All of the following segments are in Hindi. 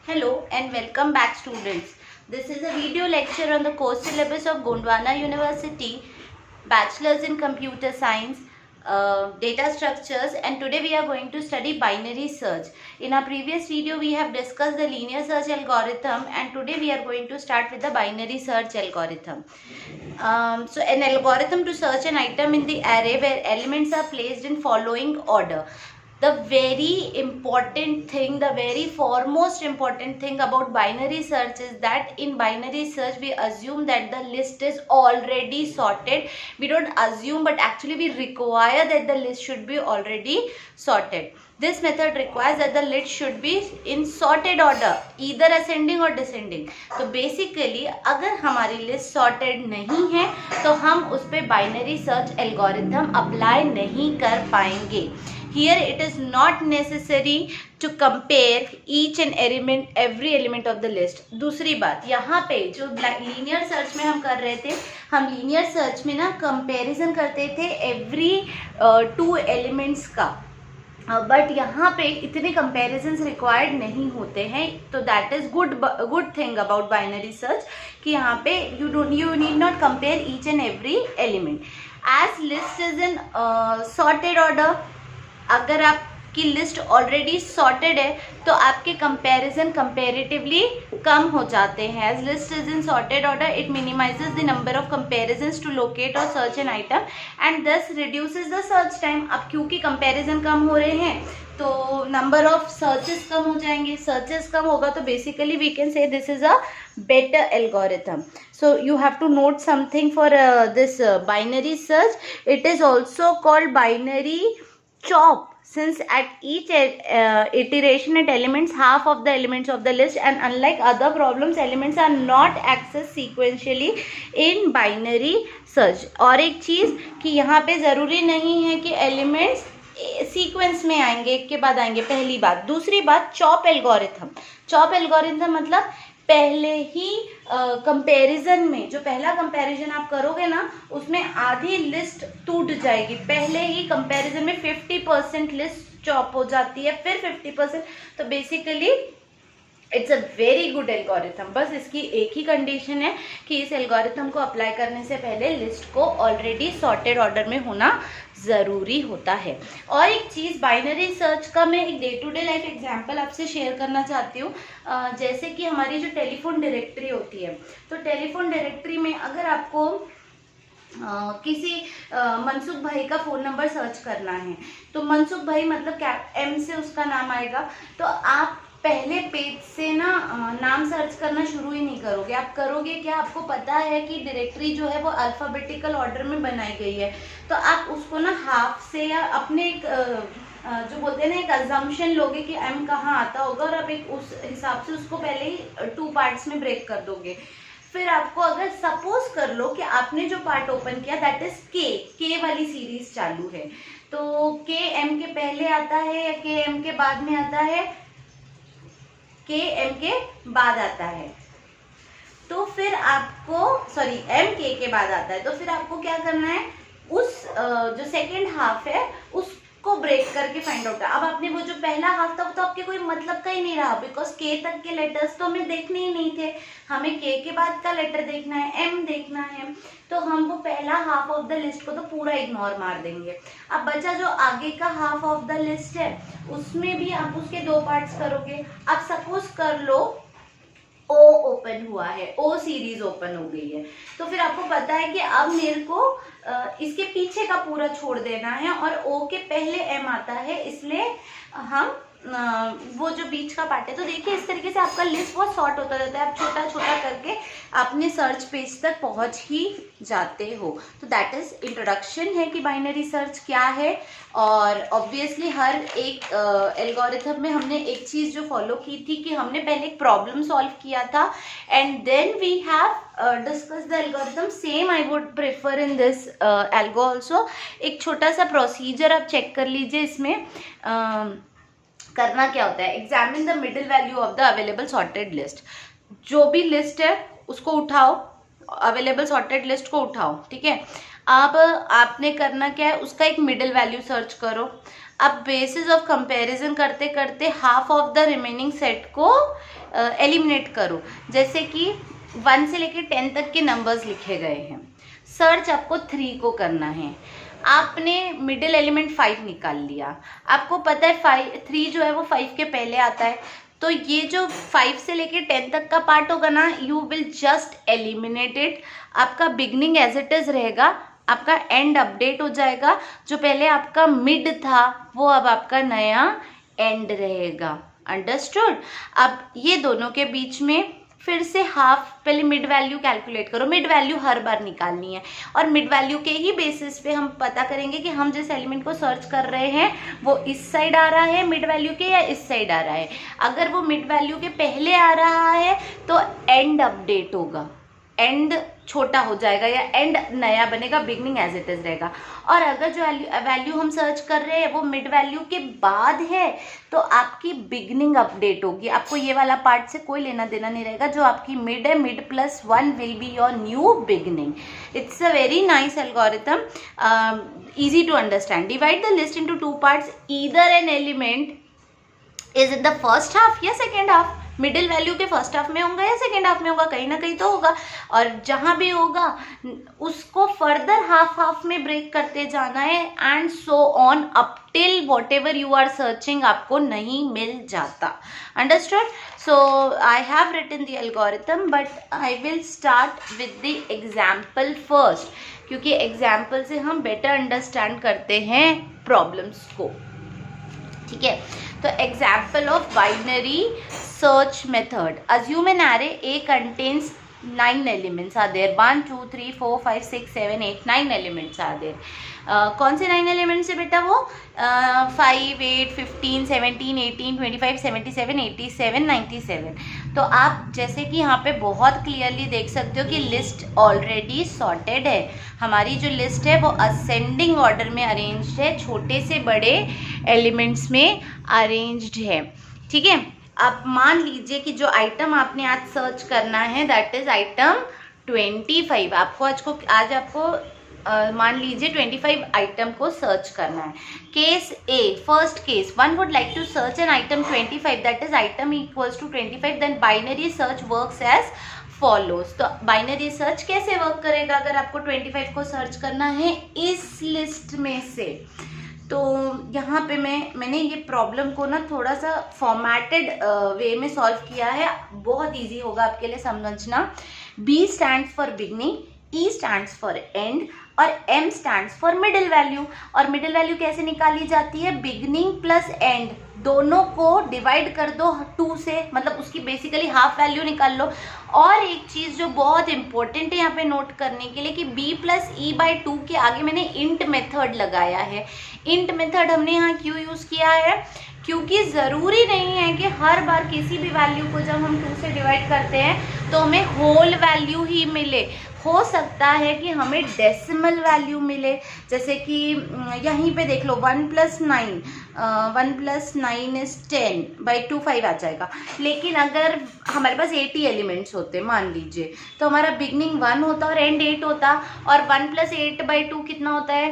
Hello and welcome back students. This is a video lecture on the course syllabus of Gondwana University, Bachelor's in Computer Science, Data Structures, and today we are going to study binary search. In our previous video we have discussed the linear search algorithm, and today we are going to start with the binary search algorithm. So an algorithm to search an item in the array where elements are placed in following order. The very important thing, the very foremost important thing about binary search is that in binary search we assume that the list is already sorted. We don't assume, but actually we require that the list should be already sorted. This method requires that the list should be in sorted order, either ascending or descending. तो basically अगर हमारी list sorted नहीं है तो हम उस पर binary search algorithm apply नहीं कर पाएंगे. Here it is not necessary to compare each and every element of the list. दूसरी बात, यहाँ पे जो लीनियर सर्च में हम कर रहे थे, हम लीनियर सर्च में ना कंपैरिजन करते थे एवरी 2 एलिमेंट्स का, बट यहाँ पे इतने कंपैरिजन्स रिक्वायर्ड नहीं होते हैं. तो that is good thing about binary search कि यहाँ पे you need not compare each and every element. As list is in sorted order, अगर आपकी लिस्ट ऑलरेडी सॉर्टेड है तो आपके कंपैरिजन कंपैरेटिवली कम हो जाते हैं. As list is in sorted order it minimizes the number of comparisons to locate और search an item and thus reduces the search time. अब क्योंकि कंपैरिजन कम हो रहे हैं तो नंबर ऑफ सर्चेस कम हो जाएंगे. सर्चेस कम होगा तो basically we can say this is a better algorithm. So you have to note something for this binary search. It is also called binary chop, since at each iteration it elements half of the elements of the list, and unlike other problems elements are not accessed sequentially in binary search. और एक चीज़ कि यहाँ पे ज़रूरी नहीं है कि एलिमेंट्स सीक्वेंस में आएंगे, एक के बाद आएंगे, पहली बात. दूसरी बात, चॉप एल्गोरिथम. चॉप एल्गोरिथम मतलब पहले ही कंपैरिजन में जो पहला कंपैरिजन आप करोगे ना उसमें आधी लिस्ट टूट जाएगी. पहले ही कंपैरिजन में 50% लिस्ट चॉप हो जाती है, फिर 50%. तो basically it's a very good algorithm. बस इसकी एक ही कंडीशन है कि इस एल्गोरिथम को अप्लाई करने से पहले लिस्ट को ऑलरेडी सॉर्टेड ऑर्डर में होना ज़रूरी होता है. और एक चीज़ बाइनरी सर्च का मैं एक day to day life example आपसे शेयर करना चाहती हूँ. जैसे कि हमारी जो टेलीफोन डायरेक्टरी होती है, तो टेलीफोन डायरेक्टरी में अगर आपको किसी मनसुख भाई का फ़ोन नंबर सर्च करना है तो मनसुख भाई मतलब क्या एम से उसका नाम आएगा. तो आप पहले पेज से ना नाम सर्च करना शुरू ही नहीं करोगे. आप करोगे क्या, आपको पता है कि डायरेक्टरी जो है वो अल्फ़ाबेटिकल ऑर्डर में बनाई गई है, तो आप उसको ना हाफ से या अपने एक जो बोलते हैं ना एक अजम्पशन लोगे कि एम कहाँ आता होगा, और आप एक उस हिसाब से उसको पहले ही 2 पार्ट्स में ब्रेक कर दोगे. फिर आपको अगर सपोज कर लो कि आपने जो पार्ट ओपन किया दैट इज के वाली सीरीज चालू है, तो के एम के पहले आता है या के एम के बाद में आता है, के एम के बाद आता है. तो फिर आपको एम के बाद आता है, तो फिर आपको क्या करना है, उस जो सेकेंड हाफ है उसको ब्रेक करके फाइंड आउट. अब आपने वो जो पहला हाफ था वो तो आपके कोई मतलब का ही नहीं रहा, बिकॉज के तक के लेटर्स तो हमें देखने ही नहीं थे. हमें के बाद का लेटर देखना है, एम देखना है, तो हम वो पहला हाफ ऑफ द लिस्ट को तो पूरा इग्नोर मार देंगे. अब बचा जो आगे का हाफ ऑफ द लिस्ट है उसमें भी आप उसके 2 पार्ट्स करोगे. अब सपोज कर लो ओ ओपन हुआ है, ओ सीरीज ओपन हो गई है, तो फिर आपको पता है कि अब मेरे को इसके पीछे का पूरा छोड़ देना है और ओ के पहले एम आता है, इसलिए हम वो जो बीच का पार्ट है. तो देखिए इस तरीके से आपका लिस्ट बहुत शॉर्ट होता जाता है. आप छोटा छोटा करके अपने सर्च पेज तक पहुंच ही जाते हो. तो दैट इज इंट्रोडक्शन है कि बाइनरी सर्च क्या है. और ऑब्वियसली हर एक एल्गोरिथम में हमने एक चीज़ जो फॉलो की थी कि हमने पहले एक प्रॉब्लम सॉल्व किया था and then we have discuss the algorithm. Same I would prefer in this algo also. एक छोटा सा प्रोसीजर आप चेक कर लीजिए. इसमें करना क्या होता है, examine the middle value of the available sorted list. जो भी लिस्ट है उसको उठाओ, अवेलेबल सॉर्टेड लिस्ट को उठाओ, ठीक है. अब आपने करना क्या है, उसका एक मिडिल वैल्यू सर्च करो. अब बेसिस ऑफ कंपैरिजन करते करते half of the remaining set को एलिमिनेट करो। जैसे कि 1 से लेकर 10 तक के नंबर्स लिखे गए हैं, सर्च आपको 3 को करना है। आपने मिडिल एलिमेंट 5 निकाल लिया, आपको पता है 3 जो है वो 5 के पहले आता है, तो ये जो 5 से लेके 10 तक का पार्ट होगा ना, you will just eliminate it. आपका बिगनिंग एज इट इज रहेगा, आपका एंड अपडेट हो जाएगा। जो पहले आपका मिड था वो अब आपका नया एंड रहेगा। अंडरस्टूड। अब ये दोनों के बीच में फिर से हाफ, पहले मिड वैल्यू कैलकुलेट करो। मिड वैल्यू हर बार निकालनी है और मिड वैल्यू के ही बेसिस पे हम पता करेंगे कि हम जिस एलिमेंट को सर्च कर रहे हैं वो इस साइड आ रहा है मिड वैल्यू के या इस साइड आ रहा है। अगर वो मिड वैल्यू के पहले आ रहा है तो एंड अपडेट होगा, एंड छोटा हो जाएगा या एंड नया बनेगा, बिगनिंग एज इट इज रहेगा। और अगर जो वैल्यू हम सर्च कर रहे हैं वो मिड वैल्यू के बाद है तो आपकी बिगनिंग अपडेट होगी। आपको ये वाला पार्ट से कोई लेना देना नहीं रहेगा। जो आपकी मिड है, mid plus 1 will be your new beginning. It's a very nice algorithm, easy to understand. Divide the list into 2 parts. Either an element is in the first half या second half. मिडिल वैल्यू के फर्स्ट हाफ में होगा या सेकेंड हाफ में होगा, कहीं ना कहीं तो होगा। और जहां भी होगा उसको फर्दर हाफ में ब्रेक करते जाना है and so on up till whatever you are searching आपको नहीं मिल जाता। Understood. So I have written the algorithm but I will start with the example first, क्योंकि एग्जाम्पल से हम बेटर अंडरस्टैंड करते हैं प्रॉब्लम्स को। ठीक है, तो example of binary search method. Assume an array A contains 9 elements are there. 1 2 3 4 5 6 7 8 9 elements are there. कौन से 9 एलिमेंट्स है बेटा? वो 5 8 15 17 18 25 77 87 97। तो आप जैसे कि यहाँ पे बहुत क्लियरली देख सकते हो कि लिस्ट ऑलरेडी सॉर्टेड है। हमारी जो लिस्ट है वो असेंडिंग ऑर्डर में अरेंज्ड है, छोटे से बड़े एलिमेंट्स में अरेंज्ड है। ठीक है, आप मान लीजिए कि जो आइटम आपने आज सर्च करना है दैट इज आइटम 25। आज आपको मान लीजिए 25 आइटम को सर्च करना है। Case A, first case, one would like to search an item 25 that is item equals to 25, then binary search works as follows. तो बाइनरी सर्च कैसे वर्क करेगा अगर आपको 25 को सर्च करना है इस लिस्ट में से? तो यहाँ पे मैंने ये प्रॉब्लम को ना थोड़ा सा फॉर्मेटेड वे में सॉल्व किया है, बहुत इजी होगा आपके लिए समझना। B stands for beginning, E stands for and और M stands for middle value. और मिडिल वैल्यू कैसे निकाली जाती है? बिगनिंग प्लस एंड दोनों को डिवाइड कर दो 2 से, मतलब उसकी बेसिकली हाफ वैल्यू निकाल लो। और एक चीज़ जो बहुत इंपॉर्टेंट है यहाँ पे नोट करने के लिए कि B प्लस E/2 के आगे मैंने इंट मेथड लगाया है। इंट मेथड हमने यहाँ क्यों यूज़ किया है? क्योंकि ज़रूरी नहीं है कि हर बार किसी भी वैल्यू को जब हम 2 से डिवाइड करते हैं तो हमें होल वैल्यू ही मिले। हो सकता है कि हमें डेसिमल वैल्यू मिले, जैसे कि यहीं पे देख लो 1 प्लस 9 इज 10/2 5 आ जाएगा। लेकिन अगर हमारे पास 80 एलिमेंट्स होते मान लीजिए, तो हमारा बिगनिंग 1 होता और एंड 8 होता, और 1 प्लस 8/2 कितना होता है?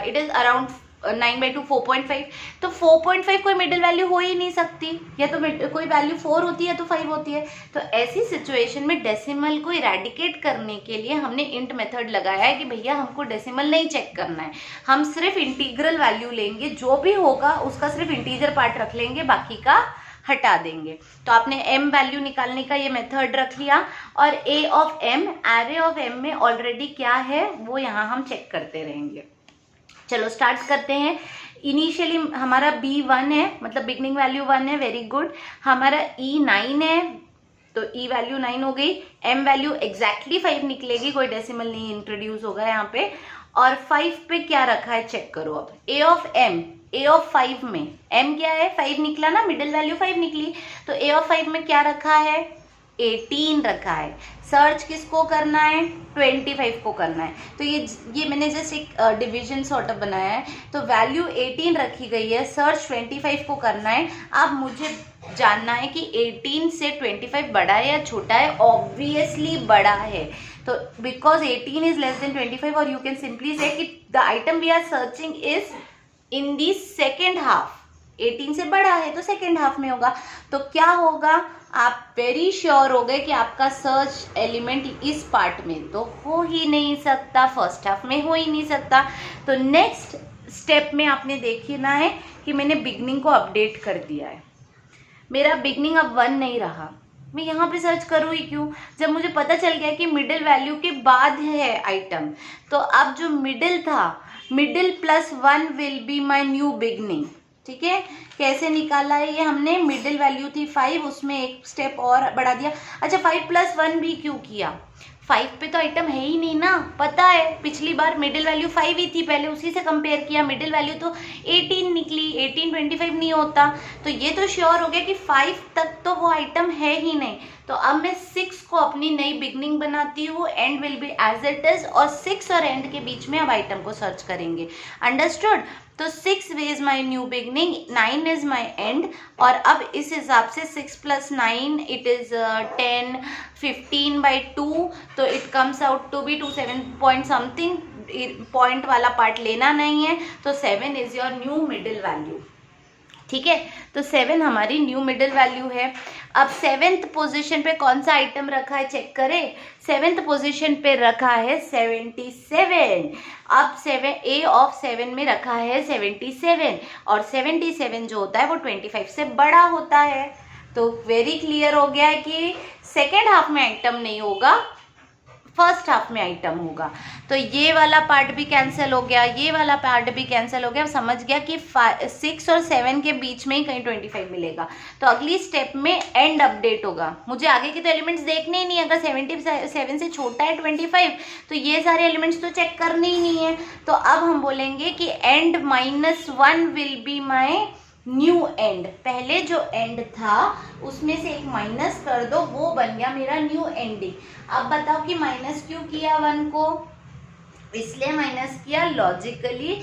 It is around 9/2 4.5। तो 4.5 कोई मिडिल वैल्यू हो ही नहीं सकती, या तो कोई वैल्यू 4 होती है तो 5 होती है। तो ऐसी सिचुएशन में डेसिमल को इरेडिकेट करने के लिए हमने इंट मेथड लगाया है कि भैया हमको डेसिमल नहीं चेक करना है, हम सिर्फ इंटीग्रल वैल्यू लेंगे, जो भी होगा उसका सिर्फ इंटीजर पार्ट रख लेंगे, बाकी का हटा देंगे। तो आपने m वैल्यू निकालने का ये मेथड रख लिया, और a of m, array of m में ऑलरेडी क्या है वो यहाँ हम चेक करते रहेंगे। चलो स्टार्ट करते हैं। इनिशियली हमारा B 1 है, मतलब बिगनिंग वैल्यू 1 है, वेरी गुड। हमारा E 9 है, तो E वैल्यू 9 हो गई। M वैल्यू एग्जैक्टली 5 निकलेगी, कोई डेसिमल नहीं इंट्रोड्यूस होगा यहाँ पे। और 5 पे क्या रखा है चेक करो अब। A of M, A of 5 में M क्या है? 5 निकला ना, मिडिल वैल्यू 5 निकली, तो A ऑफ 5 में क्या रखा है? 18 रखा है। सर्च किसको करना है? 25 को करना है। तो ये मैंने जस्ट एक डिवीजन सॉर्ट ऑफ बनाया है। तो वैल्यू 18 रखी गई है, सर्च 25 को करना है। अब मुझे जानना है कि 18 से 25 बड़ा है या छोटा है? ऑब्वियसली बड़ा है। तो बिकॉज 18 इज लेस देन 25, और यू कैन सिंपली से कि the item we are searching is in the second half, 18 से बड़ा है तो सेकेंड हाफ में होगा। तो क्या होगा, आप वेरी श्योर हो गए कि आपका सर्च एलिमेंट इस पार्ट में तो हो ही नहीं सकता, फर्स्ट हाफ में हो ही नहीं सकता। तो नेक्स्ट स्टेप में आपने देखना है कि मैंने बिगनिंग को अपडेट कर दिया है, मेरा बिगनिंग अब 1 नहीं रहा, मैं यहाँ पे सर्च करूँ ही क्यों, जब मुझे पता चल गया कि मिडिल वैल्यू के बाद है आइटम। तो अब जो मिडिल था, middle plus 1 will be my new beginning. ठीक है, कैसे निकाला है ये हमने, मिडिल वैल्यू थी 5, उसमें एक स्टेप और बढ़ा दिया। अच्छा 5 + 1 भी क्यों किया, 5 पे तो आइटम है ही नहीं ना, पता है पिछली बार मिडिल वैल्यू 5 ही थी, पहले उसी से कंपेयर किया, मिडिल वैल्यू तो 18 निकली, 18 25 नहीं होता। तो ये तो श्योर हो गया कि 5 तक तो वो आइटम है ही नहीं। तो अब मैं 6 को अपनी नई बिगनिंग बनाती हूँ, and will be as it is, और 6 और एंड के बीच में अब आइटम को सर्च करेंगे। अंडरस्टूड। तो 6 is my new beginning, 9 is my and, और अब इस हिसाब से 6 + 9 इट इज 10, 15/2, तो it comes out to be 27 point something, point वाला पार्ट लेना नहीं है। तो 7 is your new middle value. ठीक है, तो 7 हमारी न्यू मिडिल वैल्यू है। अब 7th पोजीशन पे कौन सा आइटम रखा है चेक करें, 7th पोजीशन पे रखा है 77। अब 7 A ऑफ 7 में रखा है 77, और 77 जो होता है वो 25 से बड़ा होता है। तो वेरी क्लियर हो गया है कि सेकेंड हाफ में आइटम नहीं होगा, फर्स्ट हाफ में आइटम होगा। तो ये वाला पार्ट भी कैंसिल हो गया, ये वाला पार्ट भी कैंसिल हो गया। समझ गया कि 6 और 7 के बीच में ही कहीं 25 मिलेगा। तो अगली स्टेप में एंड अपडेट होगा, मुझे आगे के तो एलिमेंट्स देखने ही नहीं है। अगर 77 से छोटा है 25 तो ये सारे एलिमेंट्स तो चेक करने ही नहीं है। तो अब हम बोलेंगे कि and -1 will be my new and. पहले जो एंड था उसमें से एक माइनस कर दो, वो बन गया मेरा न्यू एंडिंग। अब बताओ कि माइनस क्यों किया 1 को, इसलिए माइनस किया लॉजिकली,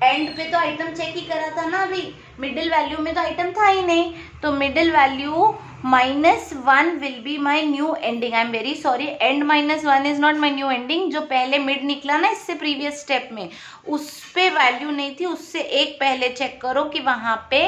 एंड पे तो आइटम चेक ही करा था ना अभी, मिडिल वैल्यू में तो आइटम था ही नहीं। तो middle value -1 will be my new ending. I am very sorry, and -1 is not my new ending. जो पहले मिड निकला ना इससे प्रीवियस स्टेप में, उस पे वैल्यू नहीं थी, उससे एक पहले चेक करो कि वहाँ पे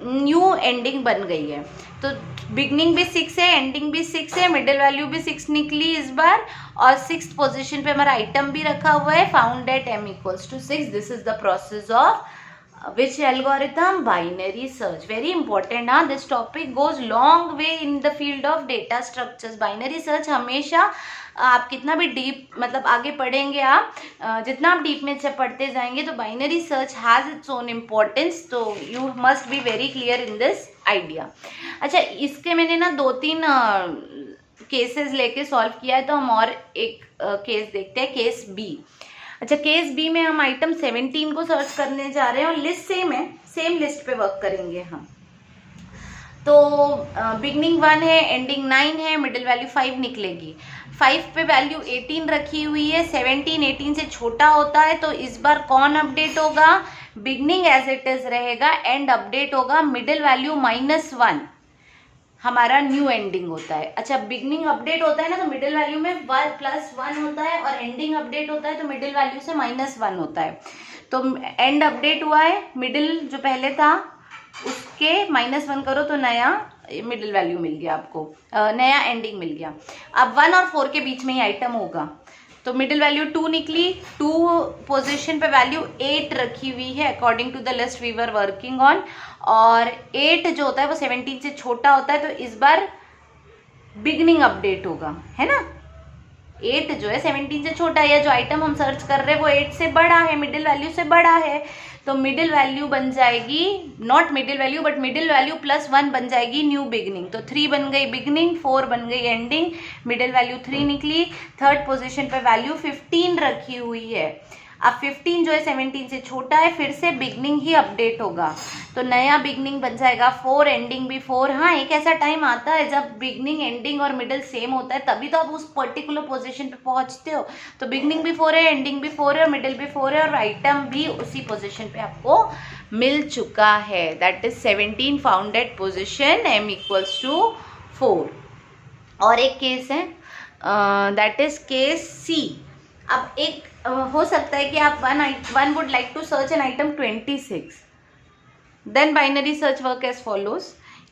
न्यू एंडिंग बन गई है। तो बिगनिंग भी 6 है, एंडिंग भी 6 है, मिडिल वैल्यू भी 6 निकली इस बार, और 6th पोजीशन पे हमारा आइटम भी रखा हुआ है, found at m = 6। This is the process of which algorithm, binary search. Very important, हाँ, this topic goes long way in the field of data structures. Binary search हमेशा आप कितना भी डीप मतलब आगे पढ़ेंगे, आप जितना आप डीप में से पढ़ते जाएंगे तो binary search has its own importance. तो you must be very clear in this idea. अच्छा, इसके मैंने ना 2-3 केसेस लेके सॉल्व किया है, तो हम और एक केस देखते हैं, केस बी। अच्छा, केस बी में हम आइटम 17 को सर्च करने जा रहे हैं, और लिस्ट सेम है, सेम लिस्ट पे वर्क करेंगे हम। तो बिगनिंग 1 है, एंडिंग 9 है, मिडिल वैल्यू 5 निकलेगी। 5 पे वैल्यू 18 रखी हुई है, 17 18 से छोटा होता है। तो इस बार कौन अपडेट होगा, बिगनिंग एज इट इज रहेगा, एंड अपडेट होगा, मिडिल वैल्यू -1 हमारा न्यू एंडिंग होता है। अच्छा, बिगनिंग अपडेट होता है ना, तो मिडिल वैल्यू में +1 होता है, और एंडिंग अपडेट होता है तो मिडिल वैल्यू से -1 होता है। तो एंड अपडेट हुआ है, मिडिल जो पहले था उसके -1 करो तो नया मिडिल वैल्यू मिल गया आपको, नया एंडिंग मिल गया। अब 1 और 4 के बीच में ही आइटम होगा, तो मिडिल वैल्यू 2 निकली, 2 पोजीशन पे वैल्यू 8 रखी हुई है according to the list we were working on, और 8 जो होता है वो 17 से छोटा होता है। तो इस बार बिगनिंग अपडेट होगा, है ना। 8 जो है 17 से छोटा है, या जो आइटम हम सर्च कर रहे हैं वो 8 से बड़ा है, मिडिल वैल्यू से बड़ा है। तो मिडिल वैल्यू बन जाएगी, not middle value but middle value +1 बन जाएगी न्यू बिगनिंग। तो 3 बन गई बिगनिंग, 4 बन गई एंडिंग, मिडिल वैल्यू 3 निकली। 3rd पोजीशन पे वैल्यू 15 रखी हुई है। अब 15 जो है 17 से छोटा है, फिर से बिगनिंग ही अपडेट होगा, तो नया बिगनिंग बन जाएगा 4, एंडिंग भी 4। हाँ, एक ऐसा टाइम आता है जब बिगनिंग एंडिंग और मिडिल सेम होता है, तभी तो आप उस पर्टिकुलर पोजीशन पे पहुंचते हो। तो बिगनिंग भी 4 है, एंडिंग भी 4 है, और मिडिल भी 4 है, और आइटम भी उसी पोजीशन पे आपको मिल चुका है। That is 17 found at position m = 4। और एक केस है, दैट इज केस सी। अब एक हो सकता है कि आप one would like to search an item 26, then binary search work as follows.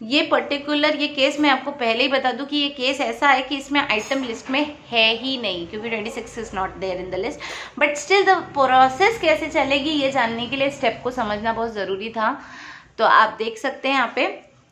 ये पर्टिकुलर ये केस मैं आपको पहले ही बता दूं कि ये केस ऐसा है कि इसमें आइटम लिस्ट में है ही नहीं, क्योंकि 26 is not there in the list, but still the process कैसे चलेगी ये जानने के लिए स्टेप को समझना बहुत ज़रूरी था। तो आप देख सकते हैं यहाँ पे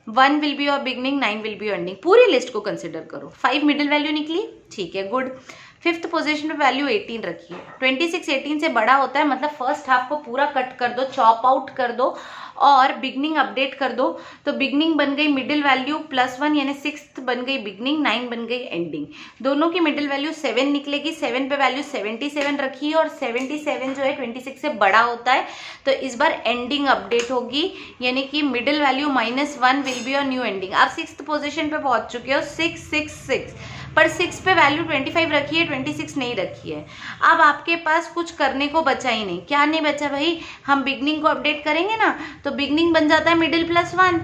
1 will be your beginning, 9 will be your ending. पूरी लिस्ट को कंसिडर करो। 5 मिडिल वैल्यू निकली, ठीक है, गुड। 5th पोजीशन पे वैल्यू 18 रखिए। 26 18 से बड़ा होता है, मतलब फर्स्ट हाफ को पूरा कट कर दो, चॉप आउट कर दो और बिगनिंग अपडेट कर दो। तो बिगनिंग बन गई मिडिल वैल्यू +1 यानी 6th बन गई बिगनिंग, 9 बन गई एंडिंग। दोनों की मिडिल वैल्यू 7 निकलेगी। 7 पे वैल्यू 77 रखिए और 77 जो है 26 से बड़ा होता है, तो इस बार एंडिंग अपडेट होगी, यानी कि middle value -1 will be your new ending. आप 6th पोजीशन पे पहुंच चुके हो, 6 6 6, पर 6 पे वैल्यू 25 रखी है, 26 नहीं रखी है। अब आपके पास कुछ करने को बचा ही नहीं। क्या नहीं बचा भाई? हम बिगनिंग को अपडेट करेंगे ना, तो बिगनिंग बन जाता है मिडिल +1,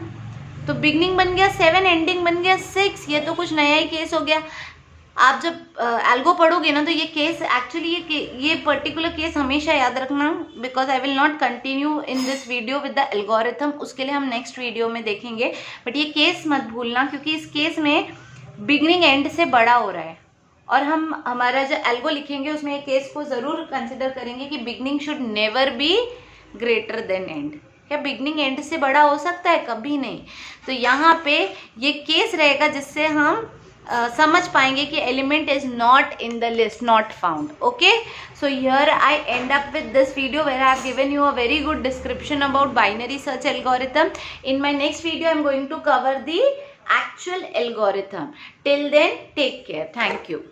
तो बिगनिंग बन गया 7, एंडिंग बन गया 6। ये तो कुछ नया ही केस हो गया। आप जब एल्गो पढ़ोगे ना, तो ये केस एक्चुअली ये पर्टिकुलर केस हमेशा याद रखना, because I will not continue in this video with the algorithm, उसके लिए हम नेक्स्ट वीडियो में देखेंगे। बट ये केस मत भूलना, क्योंकि इस केस में बिगनिंग एंड से बड़ा हो रहा है और हम हमारा जो एल्गो लिखेंगे उसमें ये केस को जरूर कंसिडर करेंगे कि beginning should never be greater than and. क्या बिगनिंग एंड से बड़ा हो सकता है? कभी नहीं। तो यहाँ पे ये केस रहेगा जिससे हम समझ पाएंगे कि element is not in the list, not found. Okay, so here I end up with this video where I have given you a very good description about binary search algorithm. In my next video I am going to cover the actual algorithm. Till then, take care. Thank you.